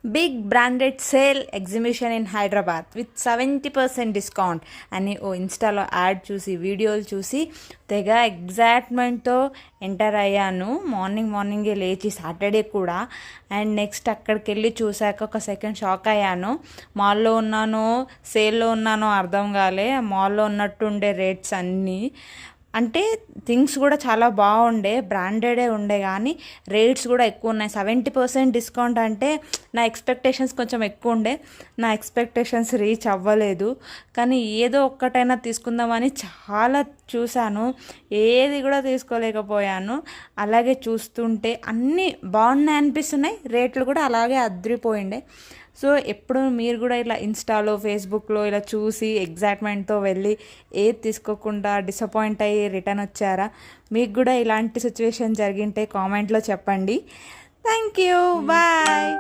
Big branded sale exhibition in Hyderabad with 70% discount అని ఇన్స్టాలో add చూసి వీడియోలు చూసి తెగ ఎగ్జైట్మెంట్తో ఎంటర్ అయ్యాను. మార్నింగే లేచి సాటర్డే కూడా. అండ్ నెక్స్ట్ అక్కడికి వెళ్ళి చూశాక ఒక సెకండ్ షాక్ అయ్యాను. మాల్లో ఉన్నానో సేల్లో ఉన్నానో అర్థం కాలే. మాల్లో ఉన్నట్టుండే రేట్స్ అన్నీ, అంటే థింగ్స్ కూడా చాలా బాగుండే, బ్రాండెడే ఉండే, కానీ రేట్స్ కూడా ఎక్కువ ఉన్నాయి. 70% డిస్కౌంట్ అంటే నా ఎక్స్పెక్టేషన్స్ కొంచెం ఎక్కువ ఉండే. నా ఎక్స్పెక్టేషన్స్ రీచ్ అవ్వలేదు. కానీ ఏదో ఒక్కటైనా తీసుకుందామని చాలా చూశాను, ఏది కూడా తీసుకోలేకపోయాను. అలాగే చూస్తుంటే అన్నీ బాగున్నాయి అనిపిస్తున్నాయి, రేట్లు కూడా అలాగే అదిరిపోయిండే. సో ఎప్పుడు మీరు కూడా ఇలా ఇన్స్టాలో ఫేస్బుక్లో ఇలా చూసి ఎగ్జైట్మెంట్తో వెళ్ళి ఏది తీసుకోకుండా డిసప్పాయింట్ అయ్యి రిటర్న్ వచ్చారా? మీకు కూడా ఇలాంటి సిచ్యువేషన్ జరిగింటే కామెంట్లో చెప్పండి. Thank you, bye.